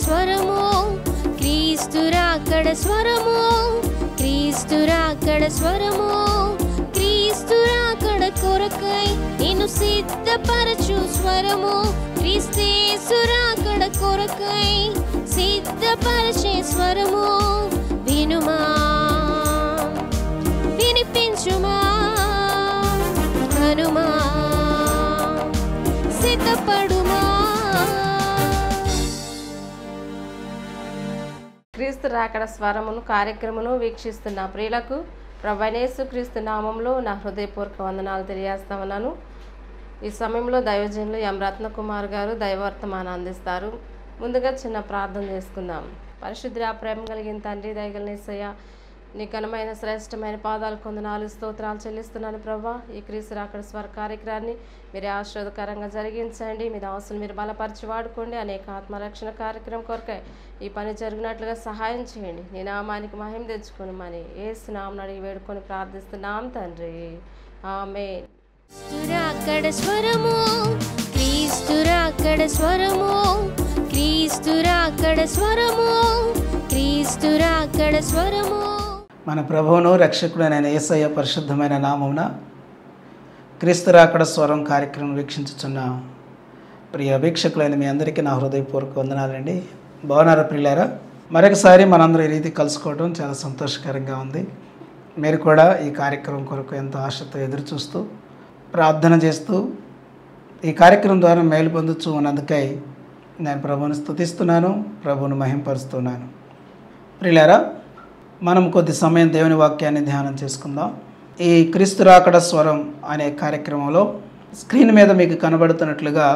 స్వరము, క్రీస్తు రాకడ స్వరము, క్రీస్తు రాకడ స్వరము, క్రీస్తు రాకడ కొరకై నిన్ను సిద్ధపరచు స్వరము, క్రీస్తు రాకడ కొరకై సిద్ధపరచే స్వరము. వినుమా, వినిపించుమా, హనుమా, సిద్ధపడుమా. క్రీస్తు రాకడ స్వరమును కార్యక్రమను వీక్షిస్తున్న ప్రియులకు ప్రభువైన యేసుక్రీస్తు నామంలో నా హృదయపూర్వక వందనాలు తెలియజేస్తా ఉన్నాను. ఈ సమయంలో దైవజనులు ఎం రత్నకుమార్ గారు దైవవర్తమానం అందిస్తారు. ముందుగా చిన్న ప్రార్థన చేసుకుందాం. పరిశుద్ధ ప్రేమ కలిగిన తండ్రి, దయగలిగిన యేసయ్య, నీ ఘనమైన శ్రేష్టమైన పాదాలు కొందనాలు స్తోత్రాలు చెల్లిస్తున్నాను ప్రభా. ఈ క్రీస్తు రాకడ స్వర కార్యక్రమాన్ని మీరు ఆశీర్వాదకరంగా జరిగించండి. మీ దాసులు మీరు బలపరిచి వాడుకోండి. అనేక ఆత్మరక్షణ కార్యక్రమం కొరకై ఈ పని జరిగినట్లుగా సహాయం చేయండి. నీ నామానికి మహిమ తెచ్చుకొని మని యేసు నామమున అడిగి వేడుకొని ప్రార్థిస్తున్నాం తండ్రి, ఆమేన్. రాకడ స్వరము, క్రీస్తు రాకడ స్వరము, క్రీస్తు రాకడ స్వరము, క్రీస్తు రాకడ స్వరము. మన ప్రభువును రక్షకుడైన యేసయ్య పరిశుద్ధమైన నామమున క్రీస్తు రాకడ స్వరం కార్యక్రమం వీక్షించుచున్న ప్రియ వీక్షకులైన మీ అందరికీ నా హృదయపూర్వక వందనాలండి. బాగున్నారా ప్రియులారా? మరొకసారి మనందరూ ఈ రీతి కలుసుకోవడం చాలా సంతోషకరంగా ఉంది. మీరు కూడా ఈ కార్యక్రమం కొరకు ఎంతో ఆశతో ఎదురు చూస్తూ ప్రార్థన చేస్తూ ఈ కార్యక్రమం ద్వారా మేలు పొందుతూ ఉన్నందుకై నేను ప్రభువుని స్తుతిస్తున్నాను, ప్రభువును మహింపరుస్తున్నాను. ప్రియులారా, మనం కొద్ది సమయం దేవుని వాక్యాన్ని ధ్యానం చేసుకుందాం. ఈ క్రీస్తు రాకడ స్వరం అనే కార్యక్రమంలో స్క్రీన్ మీద మీకు కనబడుతున్నట్లుగా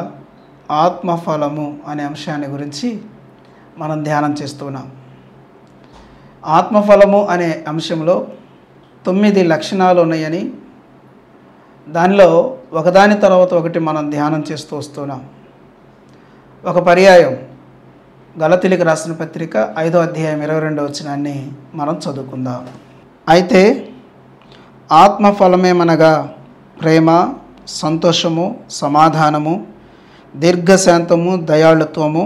ఆత్మఫలము అనే అంశాన్ని గురించి మనం ధ్యానం చేస్తున్నాం. ఆత్మఫలము అనే అంశంలో 9 లక్షణాలు ఉన్నాయని, దానిలో ఒకదాని తర్వాత ఒకటి మనం ధ్యానం చేస్తూ వస్తున్నాం. ఒక పర్యాయం గలతీయులకు రాసిన పత్రిక 5వ అధ్యాయం 22వ వచనాన్ని మనం చదువుకుందాం. అయితే ఆత్మఫలమేమనగా ప్రేమ, సంతోషము, సమాధానము, దీర్ఘశాంతము, దయాళుత్వము,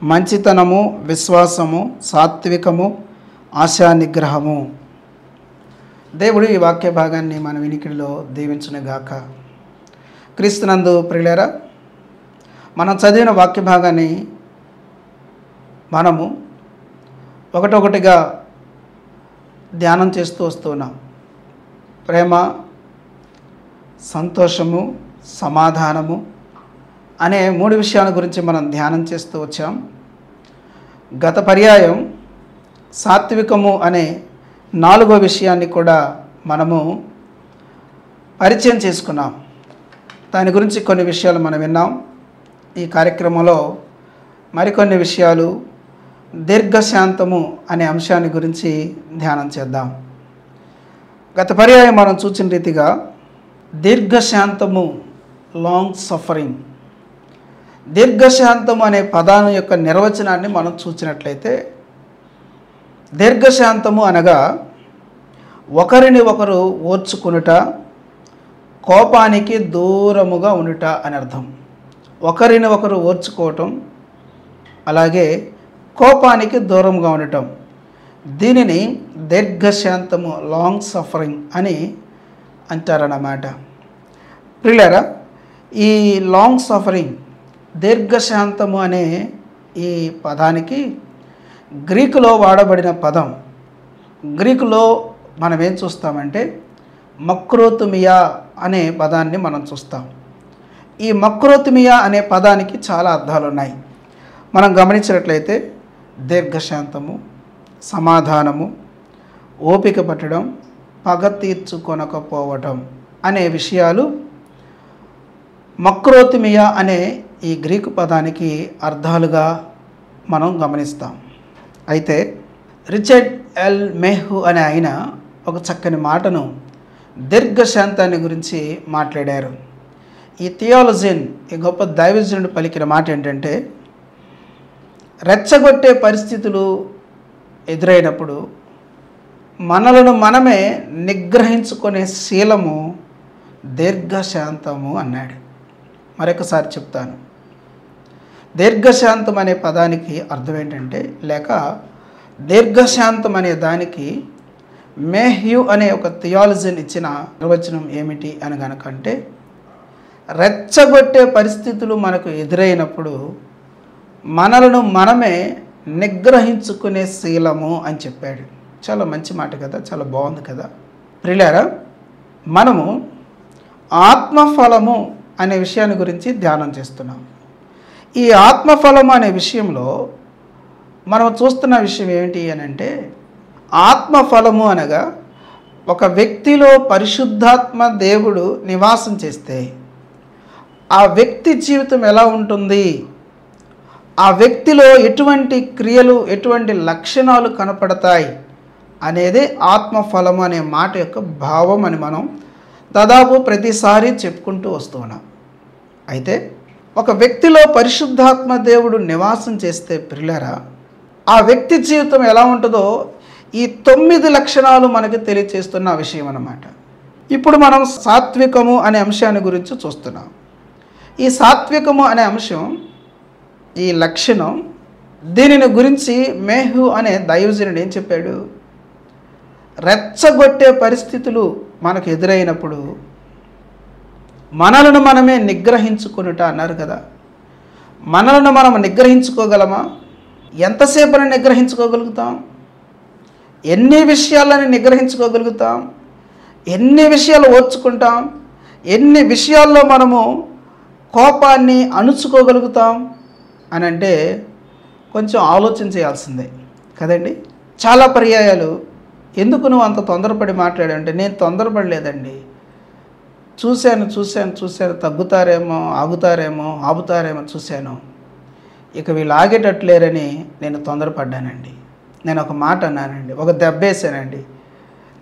మంచితనము, విశ్వాసము, సాత్వికము, ఆశా నిగ్రహము. దేవుడు ఈ వాక్య భాగాన్ని మన వినికిడిలో దీవించునుగాక. క్రీస్తునందు ప్రియులారా, మనం చదివిన వాక్య భాగాన్ని మనము ఒకటొకటిగా ధ్యానం చేస్తూ వస్తున్నాం. ప్రేమ, సంతోషము, సమాధానము అనే 3 విషయాల గురించి మనం ధ్యానం చేస్తూ వచ్చాం. గత పర్యాయం సాత్వికము అనే 4వ విషయాన్ని కూడా మనము పరిచయం చేసుకున్నాం. దాని గురించి కొన్ని విషయాలు మనం విన్నాం. ఈ కార్యక్రమంలో మరికొన్ని విషయాలు దీర్ఘశాంతము అనే అంశాన్ని గురించి ధ్యానం చేద్దాం. గత పర్యాయం మనం చూసిన రీతిగా దీర్ఘశాంతము, లాంగ్ సఫరింగ్, దీర్ఘశాంతము అనే పదాల యొక్క నిర్వచనాన్ని మనం చూసినట్లయితే, దీర్ఘశాంతము అనగా ఒకరిని ఒకరు ఓర్చుకునుట, కోపానికి దూరముగా ఉండుట అని అర్థం. ఒకరిని ఒకరు ఓర్చుకోవటం, అలాగే కోపానికి దూరంగా ఉండటం, దీనిని దీర్ఘశాంతము, లాంగ్ సఫరింగ్ అని అంటారన్నమాట. ప్రియులారా, ఈ లాంగ్ సఫరింగ్, దీర్ఘశాంతము అనే ఈ పదానికి గ్రీకులో వాడబడిన పదం. గ్రీకులో మనం ఏం చూస్తామంటే మక్రోతుమియా అనే పదాన్ని మనం చూస్తాం. ఈ మక్రోతుమియా అనే పదానికి చాలా అర్థాలు ఉన్నాయి. మనం గమనించినట్లయితే దీర్ఘశాంతము, సమాధానము, ఓపిక పట్టడం, పగ తీర్చుకొనకపోవటం అనే విషయాలు మక్రోతుమియా అనే ఈ గ్రీకు పదానికి అర్థాలుగా మనం గమనిస్తాం. అయితే రిచర్డ్ ఎల్ మెహు అనే ఆయన ఒక చక్కని మాటను దీర్ఘశాంతాన్ని గురించి మాట్లాడారు. ఈ థియాలజిన్, ఈ గొప్ప దైవజనుడు పలికిన మాట ఏంటంటే, రెచ్చగొట్టే పరిస్థితులు ఎదురైనప్పుడు మనలను మనమే నిగ్రహించుకునే శీలము దీర్ఘశాంతము అన్నాడు. మరొకసారి చెప్తాను, దీర్ఘశాంతం అనే పదానికి అర్థం ఏంటంటే, లేక దీర్ఘశాంతం అనే దానికి మేహ్యూ అనే ఒక థియాలజీని ఇచ్చిన నిర్వచనం ఏమిటి అని గనకంటే, రెచ్చగొట్టే పరిస్థితులు మనకు ఎదురైనప్పుడు మనలను మనమే నిగ్రహించుకునే శీలము అని చెప్పాడు. చాలా మంచి మాట కదా, చాలా బాగుంది కదా. ప్రియులారా, మనము ఆత్మఫలము అనే విషయాన్ని గురించి ధ్యానం చేస్తున్నాం. ఈ ఆత్మఫలము అనే విషయంలో మనం చూస్తున్న విషయం ఏమిటి అని అంటే, ఆత్మఫలము అనగా ఒక వ్యక్తిలో పరిశుద్ధాత్మ దేవుడు నివాసం చేస్తే ఆ వ్యక్తి జీవితం ఎలా ఉంటుంది, ఆ వ్యక్తిలో ఎటువంటి క్రియలు, ఎటువంటి లక్షణాలు కనపడతాయి అనేది ఆత్మఫలము అనే మాట యొక్క భావం అని మనం దాదాపు ప్రతిసారి చెప్పుకుంటూ వస్తూ ఉన్నాం. అయితే ఒక వ్యక్తిలో పరిశుద్ధాత్మ దేవుడు నివాసం చేస్తే ప్రియులారా, ఆ వ్యక్తి జీవితం ఎలా ఉంటుందో ఈ 9 లక్షణాలు మనకు తెలియచేస్తున్న విషయం అన్నమాట. ఇప్పుడు మనం సాత్వికము అనే అంశాన్ని గురించి చూస్తున్నాం. ఈ సాత్వికము అనే అంశం, ఈ లక్షణం, దీనిని గురించి మేహు అనే దైవజనుడు ఏం చెప్పాడు? రెచ్చగొట్టే పరిస్థితులు మనకు ఎదురైనప్పుడు మనలను మనమే నిగ్రహించుకునుట అన్నారు కదా. మనలను మనం నిగ్రహించుకోగలమా? ఎంతసేపని నిగ్రహించుకోగలుగుతాం? ఎన్ని విషయాలను నిగ్రహించుకోగలుగుతాం? ఎన్ని విషయాలు ఓర్చుకుంటాం? ఎన్ని విషయాల్లో మనము కోపాన్ని అణుచుకోగలుగుతాం అని అంటే కొంచెం ఆలోచన చేయాల్సిందే కదండి. చాలా పర్యాయాలు ఎందుకు నువ్వు అంత తొందరపడి మాట్లాడంటే, నేను తొందరపడలేదండి, చూశాను, తగ్గుతారేమో, ఆగుతారేమో చూశాను, ఇక వీళ్ళు ఆగేటట్లేరని నేను తొందరపడ్డానండి, నేను ఒక మాట అన్నానండి, ఒక దెబ్బేసానండి,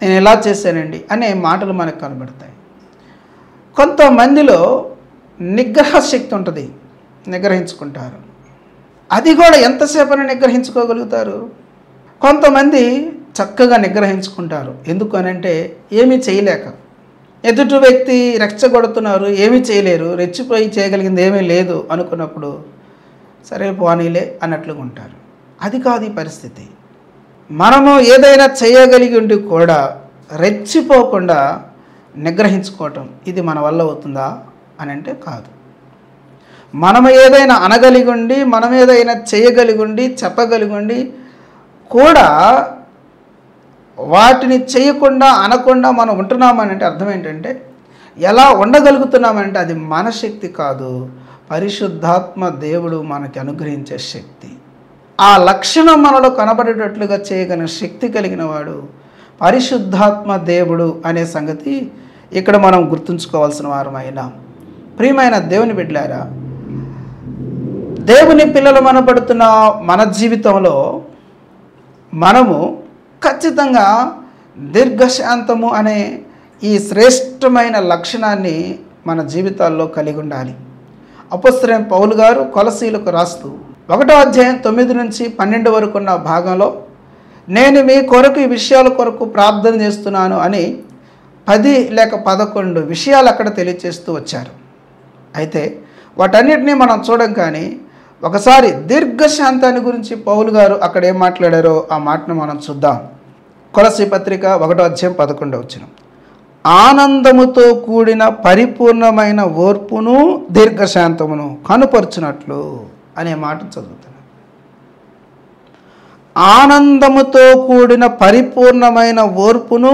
నేను ఇలా చేశానండి అనే మాటలు మనకు కనబడతాయి. కొంతమందిలో నిగ్రహ శక్తి ఉంటుంది, నిగ్రహించుకుంటారు. అది కూడా ఎంతసేపని నిగ్రహించుకోగలుగుతారు? కొంతమంది చక్కగా నిగ్రహించుకుంటారు. ఎందుకు అనంటే ఏమీ చేయలేక. ఎదుటి వ్యక్తి రెచ్చగొడుతున్నారు, ఏమీ చేయలేరు, రెచ్చిపోయి చేయగలిగింది ఏమీ లేదు అనుకున్నప్పుడు సరే పోనీలే అన్నట్లుగా ఉంటారు. అది కాదు ఈ పరిస్థితి. మనము ఏదైనా చేయగలిగి ఉండి కూడా రెచ్చిపోకుండా నిగ్రహించుకోవటం, ఇది మన వల్ల అవుతుందా అని అంటే కాదు. మనం ఏదైనా అనగలిగి ఉండి, మనం ఏదైనా చేయగలిగి ఉండి, చెప్పగలిగి ఉండి కూడా వాటిని చేయకుండా, అనకుండా మనం ఉంటున్నామనంటే అర్థం ఏంటంటే, ఎలా ఉండగలుగుతున్నామంటే అది మన శక్తి కాదు, పరిశుద్ధాత్మ దేవుడు మనకి అనుగ్రహించే శక్తి. ఆ లక్షణం మనలో కనబడేటట్లుగా చేయగలిగిన శక్తి కలిగిన వాడు పరిశుద్ధాత్మ దేవుడు అనే సంగతి ఇక్కడ మనం గుర్తుంచుకోవాల్సిన వారమైన ప్రియమైన దేవుని బిడ్డలారా, దేవుని పిల్లలు మనపడుతున్న మన జీవితంలో మనము ఖచ్చితంగా దీర్ఘశాంతము అనే ఈ శ్రేష్టమైన లక్షణాన్ని మన జీవితాల్లో కలిగి ఉండాలి. అపోస్తలుడైన పౌలు గారు కొలసీలకు రాస్తూ 1వ అధ్యాయం 9 నుంచి 12 వరకు ఉన్న భాగంలో, నేను మీ కొరకు ఈ విషయాల కొరకు ప్రార్థన చేస్తున్నాను అని 10 లేక 11 విషయాలు అక్కడ తెలియచేస్తూ వచ్చారు. అయితే వాటన్నిటినీ మనం చూడం, కానీ ఒకసారి దీర్ఘశాంతాన్ని గురించి పౌలు గారు అక్కడ ఏం మాట్లాడారో ఆ మాటను మనం చూద్దాం. కొలసీ పత్రిక 1వ అధ్యాయం 11వ వచనం, ఆనందముతో కూడిన పరిపూర్ణమైన ఓర్పును దీర్ఘశాంతమును కనుపరుచునట్లు అనే మాట చదువుతున్నాను. ఆనందముతో కూడిన పరిపూర్ణమైన ఓర్పును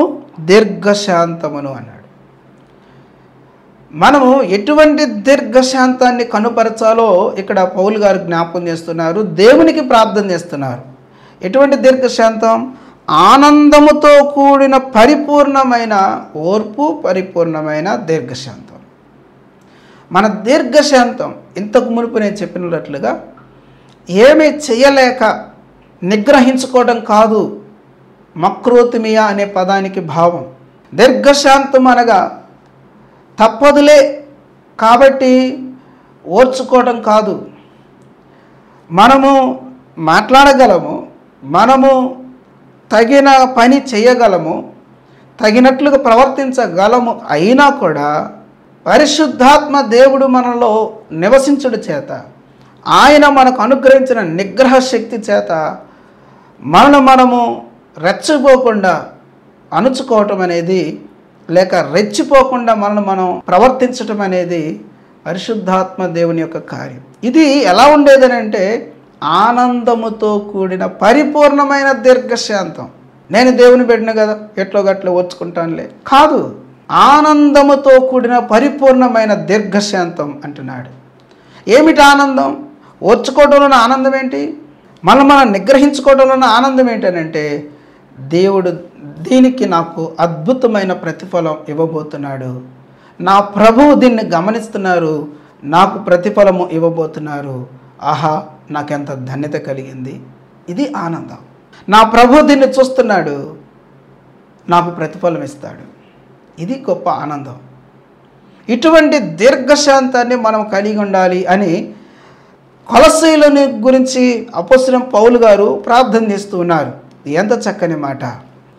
దీర్ఘశాంతమును అన్నాడు. మనము ఎటువంటి దీర్ఘశాంతాన్ని కనుపరచాలో ఇక్కడ పౌలు గారు జ్ఞాపకం చేస్తున్నారు, దేవునికి ప్రార్థన చేస్తున్నారు. ఎటువంటి దీర్ఘశాంతం? ఆనందముతో కూడిన పరిపూర్ణమైన ఓర్పు, పరిపూర్ణమైన దీర్ఘశాంతం. మన దీర్ఘశాంతం ఇంతకు మునుపు నేను చెప్పినట్లుగా ఏమీ చేయలేక నిగ్రహించుకోవడం కాదు. మక్రోతిమియా అనే పదానికి భావం దీర్ఘశాంతం అనగా తప్పదులే కాబట్టి ఓర్చుకోవడం కాదు. మనము మాట్లాడగలము, మనము తగిన పని చేయగలము, తగినట్లుగా ప్రవర్తించగలము, అయినా కూడా పరిశుద్ధాత్మ దేవుడు మనలో నివసించుడు చేత ఆయన మనకు అనుగ్రహించిన నిగ్రహ శక్తి చేత మనము రెచ్చిపోకుండా అణుచుకోవటం అనేది, లేక రెచ్చిపోకుండా మనం ప్రవర్తించటం అనేది పరిశుద్ధాత్మ దేవుని యొక్క కార్యం. ఇది ఎలా ఉండేదని అంటే ఆనందముతో కూడిన పరిపూర్ణమైన దీర్ఘశాంతం. నేను దేవుని బిడ్డను కదా, ఎట్లో గట్లో ఓర్చుకుంటానులే కాదు, ఆనందముతో కూడిన పరిపూర్ణమైన దీర్ఘశాంతం అంటున్నాడు. ఏమిటి ఆనందం? ఓర్చుకోవడంలో ఆనందం ఏంటి? మనం నిగ్రహించుకోవడంలో ఆనందం ఏంటనంటే దేవుడు దీనికి నాకు అద్భుతమైన ప్రతిఫలం ఇవ్వబోతున్నాడు, నా ప్రభువు దీన్ని గమనిస్తున్నారు, నాకు ప్రతిఫలము ఇవ్వబోతున్నారు, ఆహా నాకెంత ధన్యత కలిగింది. ఇది ఆనందం. నా ప్రభువు దీన్ని చూస్తున్నాడు, నాకు ప్రతిఫలం ఇస్తాడు. ఇది గొప్ప ఆనందం. ఇటువంటి దీర్ఘశాంతాన్ని మనం కలిగి ఉండాలి అని కొలస్సీయులని గురించి అపోస్తలుడైన పౌలు గారు ప్రార్థన చేస్తూ ఉన్నారు. ఎంత చక్కని మాట.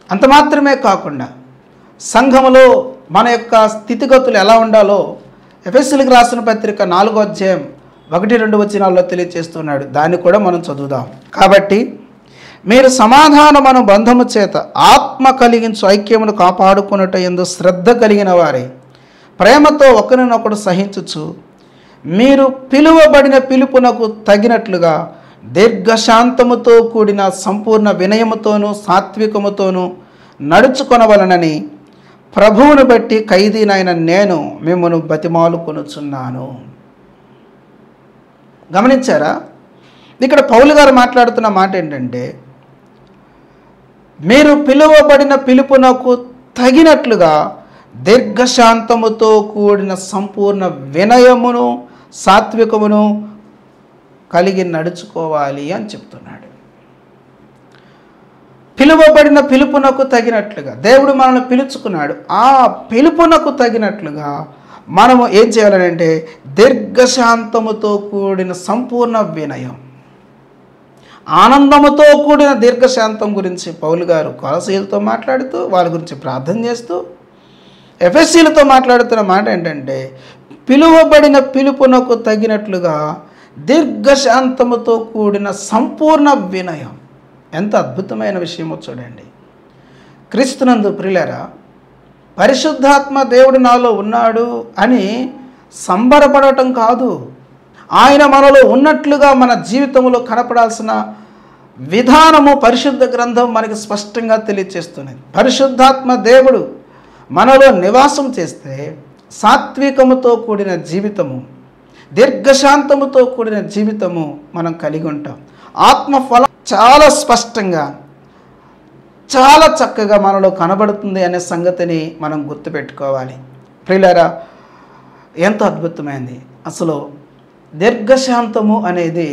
అంత మాత్రమే కాకుండా సంఘములో మన యొక్క స్థితిగతులు ఎలా ఉండాలో ఎఫెసీయులకు రాసిన పత్రిక 4వ అధ్యాయం 1-2 వచనాల్లో తెలియజేస్తున్నాడు. దాన్ని కూడా మనం చదువుదాం. కాబట్టి మీరు సమాధానమను బంధము చేత ఆత్మ కలిగించు ఐక్యమును కాపాడుకొనుట యందు శ్రద్ధ కలిగిన వారై ప్రేమతో ఒకరినొకడు సహించుచు మీరు పిలువబడిన పిలుపునకు తగినట్లుగా దీర్ఘశాంతముతో కూడిన సంపూర్ణ వినయముతోనూ సాత్వికముతోనూ నడుచుకొనవలనని ప్రభువును బట్టి ఖైదీనైన నేను మిమ్మను బతిమాలుకొనుచున్నాను. గమనించారా? ఇక్కడ పౌలు గారు మాట్లాడుతున్న మాట ఏంటంటే మీరు పిలువబడిన పిలుపునకు తగినట్లుగా దీర్ఘశాంతముతో కూడిన సంపూర్ణ వినయమును సాత్వికమును కలిగి నడుచుకోవాలి అని చెప్తున్నాడు. పిలువబడిన పిలుపునకు తగినట్లుగా దేవుడు మనల్ని పిలుచుకున్నాడు. ఆ పిలుపునకు తగినట్లుగా మనము ఏం చేయాలంటే దీర్ఘశాంతముతో కూడిన సంపూర్ణ వినయం, ఆనందముతో కూడిన దీర్ఘశాంతం గురించి పౌలు గారు కొలస్సీయులతో మాట్లాడుతూ వాళ్ళ గురించి ప్రార్థన చేస్తూ ఎఫెసీయులతో మాట్లాడుతున్న మాట ఏంటంటే పిలువబడిన పిలుపునకు తగినట్లుగా దీర్ఘశాంతముతో కూడిన సంపూర్ణ వినయం. ఎంత అద్భుతమైన విషయమో చూడండి. క్రీస్తునందు ప్రియులారా, పరిశుద్ధాత్మ దేవుడు నాలో ఉన్నాడు అని సంబరపడటం కాదు, ఆయన మనలో ఉన్నట్లుగా మన జీవితంలో కనపడాల్సిన విధానము పరిశుద్ధ గ్రంథం మనకి స్పష్టంగా తెలియజేస్తున్నది. పరిశుద్ధాత్మ దేవుడు మనలో నివాసం చేస్తే సాత్వికముతో కూడిన జీవితము, దీర్ఘశాంతముతో కూడిన జీవితము మనం కలిగి ఉంటాం. ఆత్మఫలం చాలా స్పష్టంగా చాలా చక్కగా మనలో కనబడుతుంది అనే సంగతిని మనం గుర్తుపెట్టుకోవాలి. ప్రియులారా, ఎంత అద్భుతమైంది. అసలు దీర్ఘశాంతము అనేది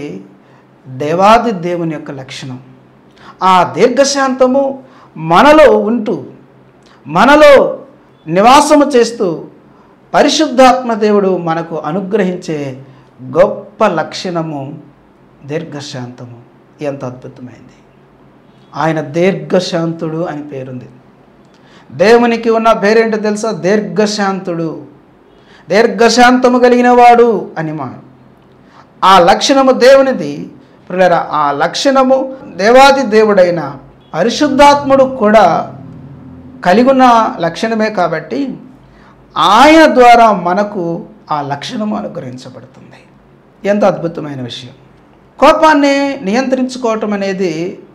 దేవాది దేవుని యొక్క లక్షణం. ఆ దీర్ఘశాంతము మనలో ఉంటూ మనలో నివాసము చేస్తూ పరిశుద్ధాత్మ దేవుడు మనకు అనుగ్రహించే గొప్ప లక్షణము దీర్ఘశాంతము. ఎంత అద్భుతమైంది. ఆయన దీర్ఘశాంతుడు అని పేరుంది. దేవునికి ఉన్న పేరేంటో తెలుసా? దీర్ఘశాంతుడు, దీర్ఘశాంతము కలిగిన వాడు అని ఆ లక్షణము దేవునిది. ప్రియులారా, ఆ లక్షణము దేవాది దేవుడైన పరిశుద్ధాత్ముడు కూడా కలిగి ఉన్న లక్షణమే కాబట్టి ఆయన ద్వారా మనకు ఆ లక్షణము అనుగ్రహించబడుతుంది. ఎంత అద్భుతమైన విషయం. కోపాన్ని నియంత్రించుకోవటం అనేది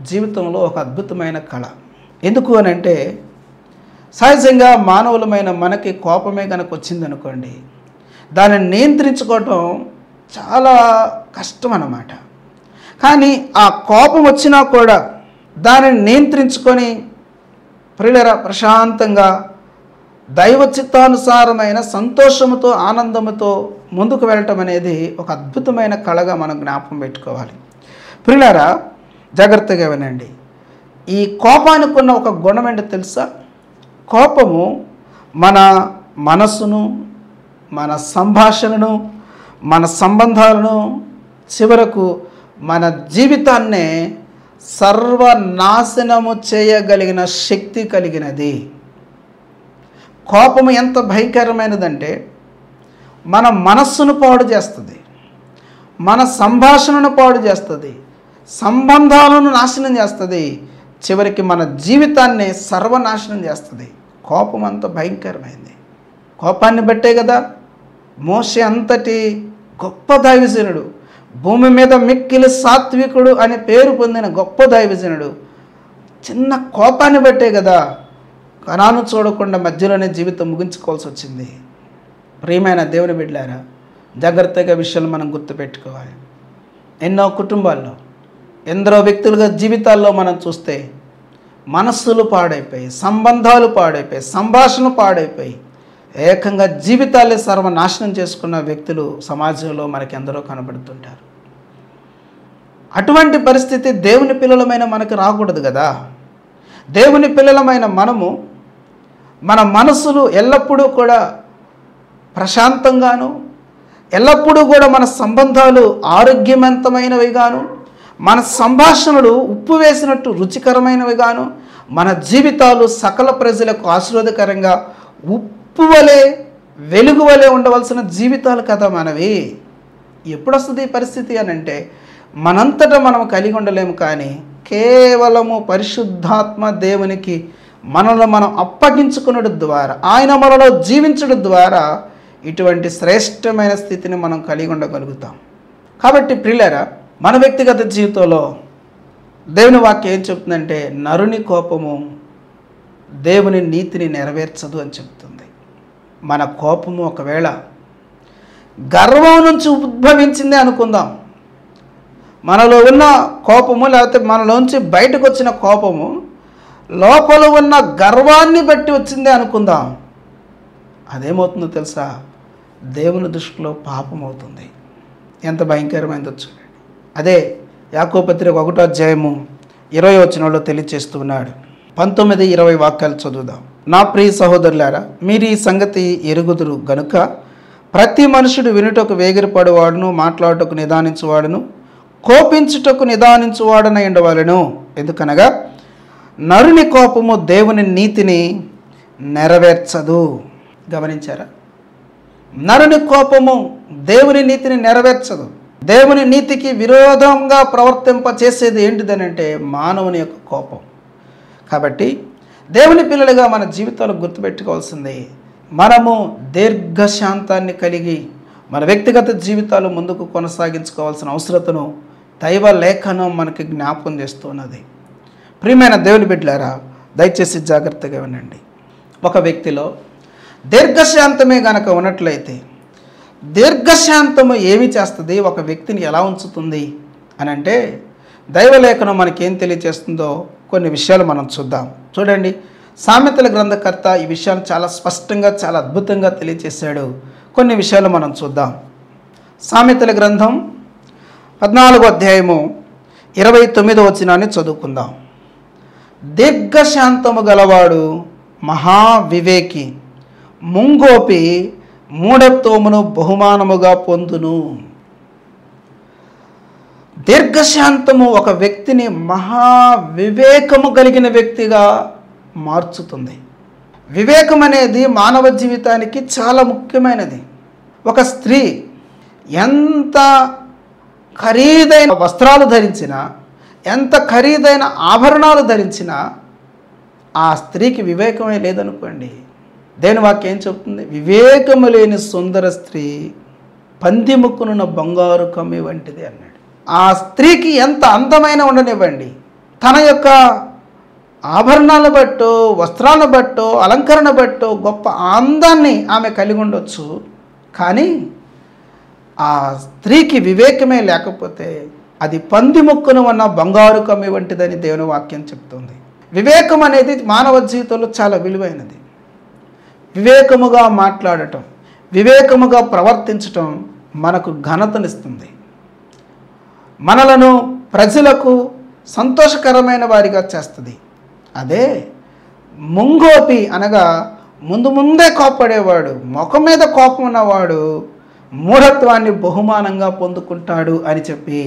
జీవితంలో ఒక అద్భుతమైన కళ. ఎందుకు అని అంటే సహజంగా మానవులమైన మనకి కోపమే కనుక వచ్చిందనుకోండి, దానిని నియంత్రించుకోవటం చాలా కష్టం అన్నమాట. కానీ ఆ కోపం వచ్చినా కూడా దానిని నియంత్రించుకొని ప్రియులారా ప్రశాంతంగా దైవ చిత్తానుసారమైన సంతోషముతో ఆనందముతో ముందుకు వెళ్ళటం అనేది ఒక అద్భుతమైన కళగా మనం జ్ఞాపకం పెట్టుకోవాలి. ప్రియులారా, జాగ్రత్తగా వినండి. ఈ కోపానికి ఉన్న ఒక గుణం ఏంటో తెలుసా? కోపము మన మనస్సును, మన సంభాషణను, మన సంబంధాలను, చివరకు మన జీవితాన్నే సర్వనాశనము చేయగలిగిన శక్తి కలిగినది. కోపము ఎంత భయంకరమైనదంటే మన మనస్సును పాడు చేస్తుంది, మన సంభాషణను పాడు చేస్తుంది, సంబంధాలను నాశనం చేస్తుంది, చివరికి మన జీవితాన్ని సర్వనాశనం చేస్తుంది. కోపం అంత భయంకరమైంది. కోపాన్ని బట్టే కదా మోషే అంతటి గొప్ప దైవజనుడు, భూమి మీద మిక్కిలి సాత్వికుడు అనే పేరు పొందిన గొప్ప దైవజనుడు చిన్న కోపాన్ని బట్టే కదా కనాను చూడకుండా మధ్యలోనే జీవితం ముగించుకోవాల్సి వచ్చింది. ప్రియమైన దేవుని బిడ్డలారా, జాగ్రత్తగా విషయాలు మనం గుర్తుపెట్టుకోవాలి. ఎన్నో కుటుంబాల్లో ఎందరో వ్యక్తులుగా జీవితాల్లో మనం చూస్తే మనస్సులు పాడైపోయి, సంబంధాలు పాడైపోయి, సంభాషణ పాడైపోయి, ఏకంగా జీవితాలే సర్వనాశనం చేసుకున్న వ్యక్తులు సమాజంలో మనకి ఎందరో కనబడుతుంటారు. అటువంటి పరిస్థితి దేవుని పిల్లలమైన మనకు రాకూడదు కదా. దేవుని పిల్లలమైన మనము మన మనసులు ఎల్లప్పుడూ కూడా ప్రశాంతంగాను, ఎల్లప్పుడూ కూడా మన సంబంధాలు ఆరోగ్యవంతమైనవిగాను, మన సంభాషణలు ఉప్పు వేసినట్టు రుచికరమైనవిగాను, మన జీవితాలు సకల ప్రజలకు ఆశీర్వాదకరంగా ఉప్పు వలె వెలుగు వలె ఉండవలసిన జీవితాలు కదా మనవి. ఎప్పుడు వస్తుంది ఈ పరిస్థితి అని అంటే మనంతటా మనం కలిగి ఉండలేము, కానీ కేవలము పరిశుద్ధాత్మ దేవునికి మనలో మనం అప్పగించుకునడం ద్వారా, ఆయన మనలో జీవించడం ద్వారా ఇటువంటి శ్రేష్టమైన స్థితిని మనం కలిగి ఉండగలుగుతాం. కాబట్టి ప్రియులారా, మన వ్యక్తిగత జీవితంలో దేవుని వాక్యం ఏం చెప్తుందంటే నరుని కోపము దేవుని నీతిని నెరవేర్చదు అని చెప్తుంది. మన కోపము ఒకవేళ గర్వం నుంచి ఉద్భవించిందే అనుకుందాం, మనలో ఉన్న కోపము లేకపోతే మనలోంచి బయటకు వచ్చిన కోపము లోపల ఉన్న గర్వాన్ని బట్టి వచ్చిందే అనుకుందాం, అదేమవుతుందో తెలుసా? దేవుని దృష్టిలో పాపం అవుతుంది. ఎంత భయంకరమైందో చూడండి. అదే యాకోబు పత్రిక 1వ అధ్యాయము 20వ వచనంలో తెలియచేస్తున్నాడు. 19-20 వాక్యాలు చదువుదాం. నా ప్రియ సహోదరులారా, మీరు ఈ సంగతి ఎరుగుదురు గనుక ప్రతి మనుషుడు వినుటకు వేగిరపడువాడును, మాట్లాడుటకు నిదానించువాడును, కోపించుటకు నిదానించువాడనై ఉండవలెను. ఎందుకనగా నరుని కోపము దేవుని నీతిని నెరవేర్చదు. గమనించారా? నరుని కోపము దేవుని నీతిని నెరవేర్చదు. దేవుని నీతికి విరోధంగా ప్రవర్తింప చేసేది ఏంటిదనంటే మానవుని యొక్క కోపం. కాబట్టి దేవుని పిల్లలుగా మన జీవితాలు గుర్తుపెట్టుకోవాల్సింది, మనము దీర్ఘశాంతాన్ని కలిగి మన వ్యక్తిగత జీవితాలు ముందుకు కొనసాగించుకోవాల్సిన అవసరతను దైవ లేఖనం మనకి జ్ఞాపకం చేస్తున్నది. ప్రియమైన దేవుని బిడ్డలారా, దయచేసి జాగ్రత్తగా వినండి. ఒక వ్యక్తిలో దీర్ఘశాంతమే గనక ఉన్నట్లయితే దీర్ఘశాంతము ఏమి చేస్తుంది, ఒక వ్యక్తిని ఎలా ఉంచుతుంది అని అంటే దైవలేఖనం మనకేం తెలియజేస్తుందో కొన్ని విషయాలు మనం చూద్దాం. చూడండి, సామెతల గ్రంథకర్త ఈ విషయాలు చాలా స్పష్టంగా, చాలా అద్భుతంగా తెలియజేశాడు. కొన్ని విషయాలు మనం చూద్దాం. సామెతల గ్రంథం 14వ అధ్యాయము 29వ వచనాన్ని చదువుకుందాం. దీర్ఘశాంతము గలవాడు మహావివేకి, ముంగోపి మూఢత్వమును బహుమానముగా పొందును. దీర్ఘశాంతము ఒక వ్యక్తిని మహావివేకము కలిగిన వ్యక్తిగా మార్చుతుంది. వివేకం అనేది మానవ జీవితానికి చాలా ముఖ్యమైనది. ఒక స్త్రీ ఎంత ఖరీదైన వస్త్రాలు ధరించినా, ఎంత ఖరీదైన ఆభరణాలు ధరించినా ఆ స్త్రీకి వివేకమే లేదనుకోండి. దేని వాక్యం ఏం చెప్తుంది? వివేకము లేని సుందర స్త్రీ పంది ముక్కునున్న బంగారు కమ్మి వంటిది అన్నాడు. ఆ స్త్రీకి ఎంత అందమైన ఉండనివ్వండి, తన యొక్క ఆభరణాలను బట్టో, వస్త్రాలను బట్టో, అలంకరణ బట్టో గొప్ప అందాన్ని ఆమె కలిగి ఉండొచ్చు, కానీ ఆ స్త్రీకి వివేకమే లేకపోతే అది పంది ముక్కును ఉన్న బంగారు కమ్మి వంటిదని దేవుని వాక్యం చెప్తుంది. వివేకం అనేది మానవ జీవితంలో చాలా విలువైనది. వివేకముగా మాట్లాడటం, వివేకముగా ప్రవర్తించటం మనకు ఘనతనిస్తుంది. మనలను ప్రజలకు సంతోషకరమైన వారిగా చేస్తుంది. అదే ముంగోపి అనగా ముందే కోపడేవాడు, ముఖం మీద కోపం ఉన్నవాడు మూఢత్వాన్ని బహుమానంగా పొందుకుంటాడు అని చెప్పి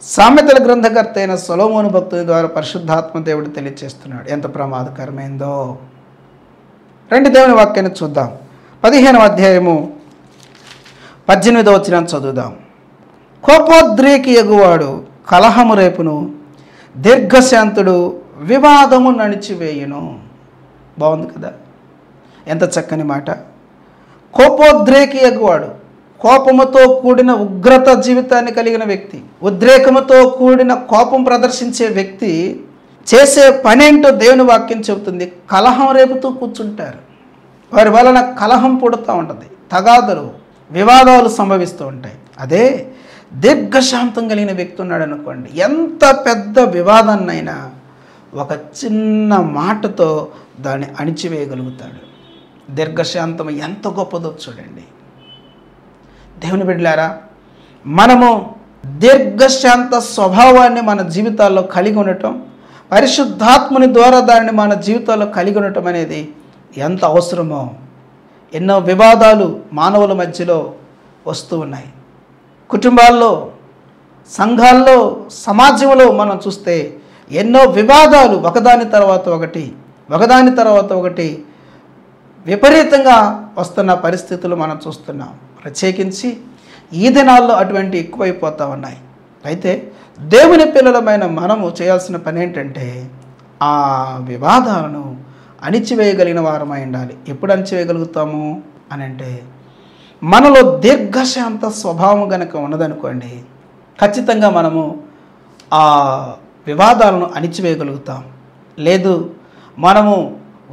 సామెతల గ్రంథకర్త అయిన సొలొమోను భక్తుని ద్వారా పరిశుద్ధాత్మ దేవుడు తెలియజేస్తున్నాడు. ఎంత ప్రమాదకరమైందో రెండు దేవుని వాక్యాన్ని చూద్దాం. 15వ అధ్యాయము 18వ వచనం చదువుదాం. కోపోద్రేకి ఎగువాడు కలహము రేపును, దీర్ఘశాంతుడు వివాదము నడిచివేయును. బాగుంది కదా, ఎంత చక్కని మాట. కోపోద్రేకి ఎగువాడు, కోపముతో కూడిన ఉగ్రత జీవితాన్ని కలిగిన వ్యక్తి, ఉద్రేకముతో కూడిన కోపం ప్రదర్శించే వ్యక్తి చేసే పనేంటో దేవుని వాక్యం చెబుతుంది. కలహం రేపుతూ కూర్చుంటారు. వారి వలన కలహం పుడుతూ ఉంటుంది, తగాదలు, వివాదాలు సంభవిస్తూ ఉంటాయి. అదే దీర్ఘశాంతం కలిగిన వ్యక్తి ఉన్నాడు అనుకోండి, ఎంత పెద్ద వివాదాన్నైనా ఒక చిన్న మాటతో దాన్ని అణిచివేయగలుగుతాడు. దీర్ఘశాంతం ఎంత గొప్పదో చూడండి. దేవుని బిడ్డలారా, మనము దీర్ఘశాంత స్వభావాన్ని మన జీవితాల్లో కలిగి ఉండటం, పరిశుద్ధాత్ముని ద్వారా దాన్ని మన జీవితాల్లో కలిగి ఉండటం అనేది ఎంత అవసరమో. ఎన్నో వివాదాలు మానవుల మధ్యలో వస్తూ ఉన్నాయి. కుటుంబాల్లో, సంఘాల్లో, సమాజంలో మనం చూస్తే ఎన్నో వివాదాలు ఒకదాని తర్వాత ఒకటి విపరీతంగా వస్తున్న పరిస్థితులు మనం చూస్తున్నాం. ప్రత్యేకించి ఈ దినాల్లో అటువంటి ఎక్కువైపోతూ ఉన్నాయి. అయితే దేవుని పిల్లలమైన మనము చేయాల్సిన పని ఏంటంటే ఆ వివాదాలను అణిచివేయగలిగిన వారమై ఉండాలి. ఎప్పుడు అణిచివేయగలుగుతాము అని అంటే, మనలో దీర్ఘశాంత స్వభావం కనుక ఉన్నదనుకోండి, ఖచ్చితంగా మనము ఆ వివాదాలను అణిచివేయగలుగుతాం. లేదు, మనము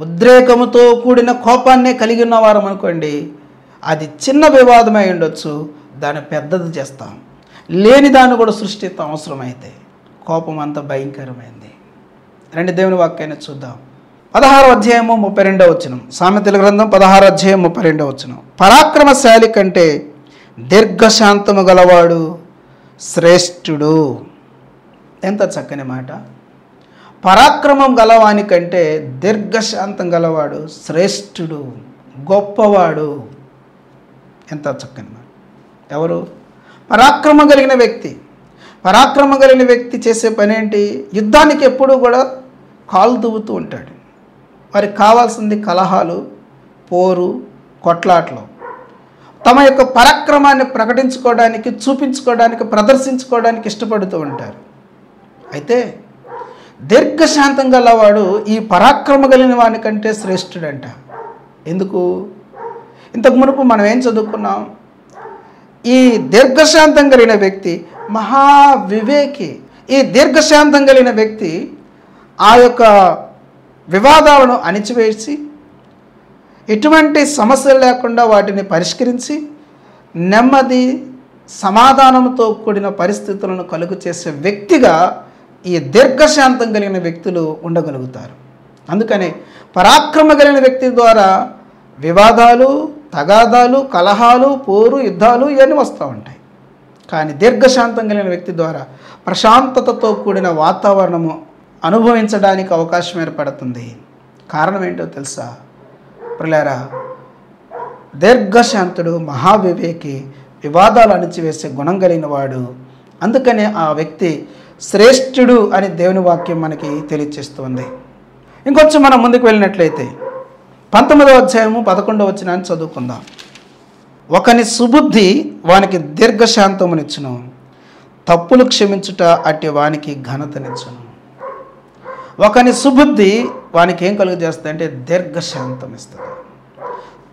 ఉద్రేకముతో కూడిన కోపాన్నే కలిగి ఉన్నవారం అనుకోండి, అది చిన్న వివాదమై ఉండొచ్చు, దాన్ని పెద్దది చేస్తాం, లేని దాన్ని కూడా సృష్టిస్తాం అవసరమైతే. కోపం అంత భయంకరమైంది. రండి దేవుని వాక్యాన్ని చూద్దాం. 16వ అధ్యాయము 32వ వచనం, సామెతల గ్రంథం 16వ అధ్యాయం 32వ వచనం. పరాక్రమశాలి కంటే దీర్ఘశాంతము గలవాడు శ్రేష్ఠుడు. ఎంత చక్కని మాట. పరాక్రమం గలవాని కంటే దీర్ఘశాంతం గలవాడు శ్రేష్ఠుడు, గొప్పవాడు. ఎంత చక్కని మాట. ఎవరు? పరాక్రమం కలిగిన వ్యక్తి. పరాక్రమం కలిగిన వ్యక్తి చేసే పని ఏంటి? యుద్ధానికి ఎప్పుడూ కూడా కాలు దువ్వుతూ ఉంటాడు. వారికి కావాల్సింది కలహాలు, పోరు, కొట్లాట్లు. తమ యొక్క పరాక్రమాన్ని ప్రకటించుకోవడానికి, చూపించుకోవడానికి, ప్రదర్శించుకోవడానికి ఇష్టపడుతూ ఉంటారు. అయితే దీర్ఘశాంతం గలవాడు ఈ పరాక్రమ కలిగిన వాని కంటే శ్రేష్ఠుడంట. ఎందుకు? ఇంతకు మునుపు మనం ఏం చదువుకున్నాం? ఈ దీర్ఘశాంతం కలిగిన వ్యక్తి మహావివేకి. ఈ దీర్ఘశాంతం కలిగిన వ్యక్తి ఆ యొక్క వివాదాలను అణిచివేసి, ఎటువంటి సమస్యలు లేకుండా వాటిని పరిష్కరించి, నెమ్మది సమాధానంతో కూడిన పరిస్థితులను కలుగు చేసే వ్యక్తిగా ఈ దీర్ఘశాంతం కలిగిన వ్యక్తులు ఉండగలుగుతారు. అందుకని పరాక్రమ కలిగిన వ్యక్తి ద్వారా వివాదాలు, తగాదాలు, కలహాలు, పోరు, యుద్ధాలు ఇవన్నీ వస్తూ ఉంటాయి. కానీ దీర్ఘశాంతం కలిగిన వ్యక్తి ద్వారా ప్రశాంతతతో కూడిన వాతావరణము అనుభవించడానికి అవకాశం ఏర్పడుతుంది. కారణం ఏంటో తెలుసా ప్రియులారా? దీర్ఘశాంతుడు మహావివేకి, వివాదాలు అణిచివేసే గుణం కలిగిన వాడు. అందుకనే ఆ వ్యక్తి శ్రేష్ఠుడు అని దేవుని వాక్యం మనకి తెలియచేస్తుంది. ఇంకొంచెం మనం ముందుకు వెళ్ళినట్లయితే 19వ అధ్యాయము 11వ వచనాన్ని చదువుకుందాం. ఒకని సుబుద్ధి వానికి దీర్ఘశాంతమునిచ్చును, తప్పులు క్షమించుట అట్టి వానికి ఘనతనిచ్చును. ఒకని సుబుద్ధి వానికి ఏం కలుగు చేస్తుంది అంటే దీర్ఘశాంతం ఇస్తుంది.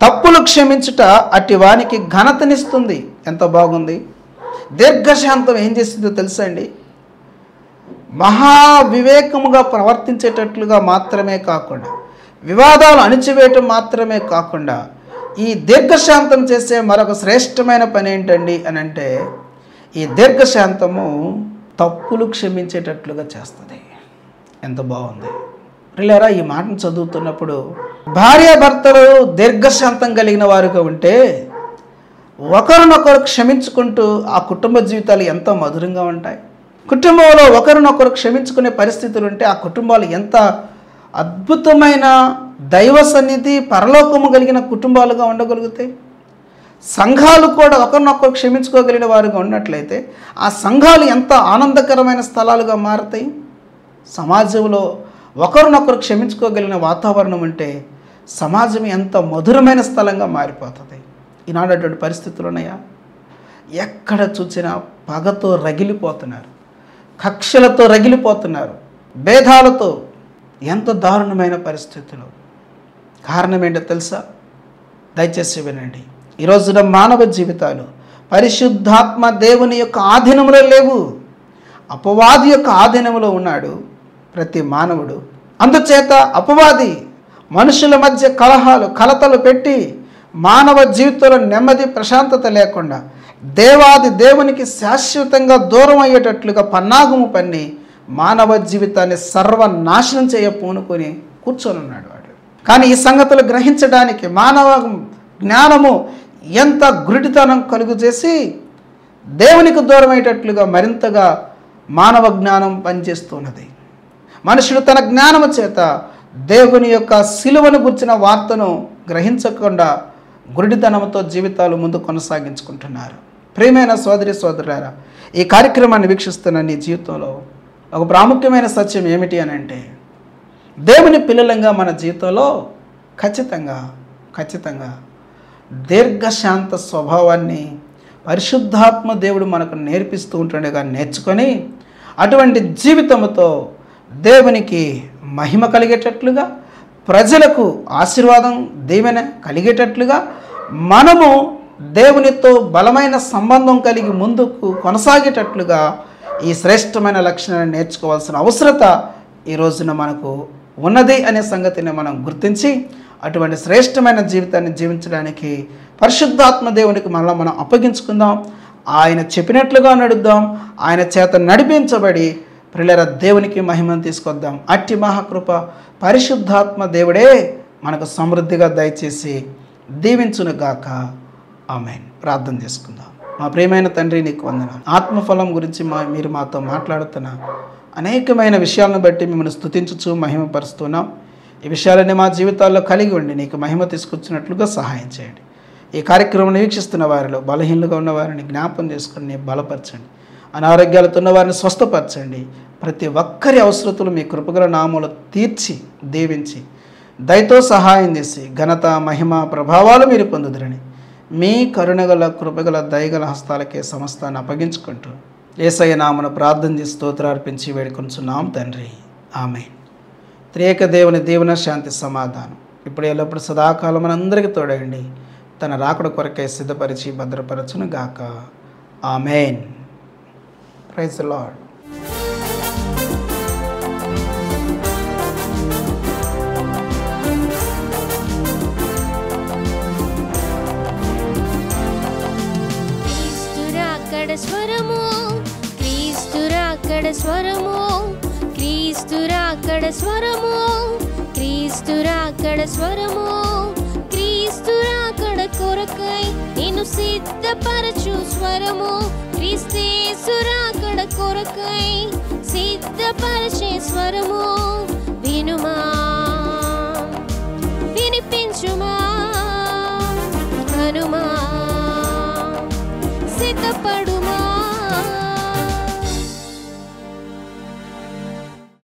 తప్పులు క్షమించుట అట్టి వానికి ఘనతనిస్తుంది. ఎంత బాగుంది! దీర్ఘశాంతం ఏం చేస్తుందో తెలుసా అండి? మహావివేకముగా ప్రవర్తించేటట్లుగా మాత్రమే కాకుండా, వివాదాలు అణిచివేయటం మాత్రమే కాకుండా, ఈ దీర్ఘశాంతం చేసే మరొక శ్రేష్టమైన పని ఏంటండి అని అంటే, ఈ దీర్ఘశాంతము తప్పులు క్షమించేటట్లుగా చేస్తుంది. ఎంత బాగుంది! ప్రియులారా, ఈ మాటను చదువుతున్నప్పుడు భార్యాభర్తలు దీర్ఘశాంతం కలిగిన వారుగా ఉంటే, ఒకరినొకరు క్షమించుకుంటూ ఆ కుటుంబ జీవితాలు ఎంతో మధురంగా ఉంటాయి. కుటుంబంలో ఒకరినొకరు క్షమించుకునే పరిస్థితులు ఉంటే ఆ కుటుంబాలు ఎంత అద్భుతమైన దైవ సన్నిధి, పరలోకము కలిగిన కుటుంబాలుగా ఉండగలుగుతాయి. సంఘాలు కూడా ఒకరినొకరు క్షమించుకోగలిగిన వారుగా ఉన్నట్లయితే ఆ సంఘాలు ఎంత ఆనందకరమైన స్థలాలుగా మారుతాయి. సమాజంలో ఒకరినొకరు క్షమించుకోగలిగిన వాతావరణం ఉంటే సమాజం ఎంత మధురమైన స్థలంగా మారిపోతుంది. ఈనాడు అటువంటి పరిస్థితులు ఉన్నాయా? ఎక్కడ చూసినా పగతో రగిలిపోతున్నారు, కక్షలతో రగిలిపోతున్నారు, భేదాలతో. ఎంత దారుణమైన పరిస్థితులు. కారణం ఏంటో తెలుసా? దయచేసి వినండి. ఈ రోజున మానవ జీవితాలు పరిశుద్ధాత్మ దేవుని యొక్క ఆధీనంలో లేవు, అపవాది యొక్క ఆధీనంలో ఉన్నాడు ప్రతి మానవుడు. అందుచేత అపవాది మనుషుల మధ్య కలహాలు కలతలు పెట్టి మానవ జీవితంలో నెమ్మది ప్రశాంతత లేకుండా దేవాది దేవునికి శాశ్వతంగా దూరం అయ్యేటట్లుగా పన్నాగము పన్ని మానవ జీవితాన్ని సర్వనాశనం చేయ పూనుకొని కూర్చొని ఉన్నాడు వాడు. కానీ ఈ సంగతులు గ్రహించడానికి మానవ జ్ఞానము ఎంత గురిటితనం కలుగు చేసి దేవునికి దూరం అయ్యేటట్లుగా మరింతగా మానవ జ్ఞానం పనిచేస్తున్నది. మనుషుడు తన జ్ఞానము చేత దేవుని యొక్క సిలువను గుర్చిన వార్తను గ్రహించకుండా గురిడితనంతో జీవితాలు ముందు కొనసాగించుకుంటున్నారు. ప్రియమైన సోదరి సోదరులారా, ఈ కార్యక్రమాన్ని వీక్షిస్తున్న నీ జీవితంలో ఒక ప్రాముఖ్యమైన సత్యం ఏమిటి అని అంటే, దేవుని పిల్లలంగా మన జీవితంలో ఖచ్చితంగా దీర్ఘశాంత స్వభావాన్ని పరిశుద్ధాత్మ దేవుడు మనకు నేర్పిస్తూ ఉంటుండగా నేర్చుకొని అటువంటి జీవితంతో దేవునికి మహిమ కలిగేటట్లుగా, ప్రజలకు ఆశీర్వాదం దీవెన కలిగేటట్లుగా మనము దేవునితో బలమైన సంబంధం కలిగి ముందుకు కొనసాగేటట్లుగా ఈ శ్రేష్టమైన లక్షణాన్ని నేర్చుకోవాల్సిన అవసరత ఈ రోజున మనకు ఉన్నది అనే సంగతిని మనం గుర్తించి అటువంటి శ్రేష్టమైన జీవితాన్ని జీవించడానికి పరిశుద్ధాత్మ దేవునికి మనం అప్పగించుకుందాం. ఆయన చెప్పినట్లుగా నడుద్దాం. ఆయన చేత నడిపించబడి ప్రియులారా దేవునికి మహిమను తీసుకొద్దాం. అట్టి మహాకృప పరిశుద్ధాత్మ దేవుడే మనకు సమృద్ధిగా దయచేసి దీవించునుగాక. ఆమేన్. ప్రార్థన చేసుకుందాం. మా ప్రియమైన తండ్రి, నీకు వందనాలు. ఆత్మఫలం గురించి మీరు మాతో మాట్లాడుతున్న అనేకమైన విషయాలను బట్టి మిమ్మల్ని స్తుతించుచు మహిమపరుస్తున్నాం. ఈ విషయాలన్నీ మా జీవితాల్లో కలిగి ఉండి నీకు మహిమ తీసుకొచ్చినట్లుగా సహాయం చేయండి. ఈ కార్యక్రమాన్ని వీక్షిస్తున్న వారిలో బలహీనులుగా ఉన్న వారిని జ్ఞాపం చేసుకుని బలపరచండి. అనారోగ్యాలతో ఉన్న వారిని స్వస్థపరచండి. ప్రతి ఒక్కరి అవసరతలు మీ కృపగల నామములు తీర్చి దీవించి దయతో సహాయం చేసి ఘనత మహిమ ప్రభావాలు మీరు పొందుదురని మీ కరుణగల కృపగల దయగల హస్తాలకే సమస్తాన్ని అప్పగించుకుంటూ యేసయ్య నామమున ప్రార్థన చేసి స్తోత్రార్పించి వేడుకొంచున్నాం తండ్రి. ఆమేన్. త్రియేక దేవుని దీవెన శాంతి సమాధానం ఇప్పుడు ఎల్లప్పుడు సదాకాలం మనందరికీ తోడండి. తన రాకడ కొరకై సిద్ధపరిచి భద్రపరచును గాక. ఆమేన్. Praise the Lord. స్వరము క్రీస్తురాకడ స్వరము క్రీస్తురాకడ స్వరము క్రీస్తురాకడ స్వరము క్రీస్తురాకడ కొరకై నిన్ను సిద్ధపరచు స్వరము క్రీస్తేసురాకడ కొరకై సిద్ధపరచే స్వరము వినుమా.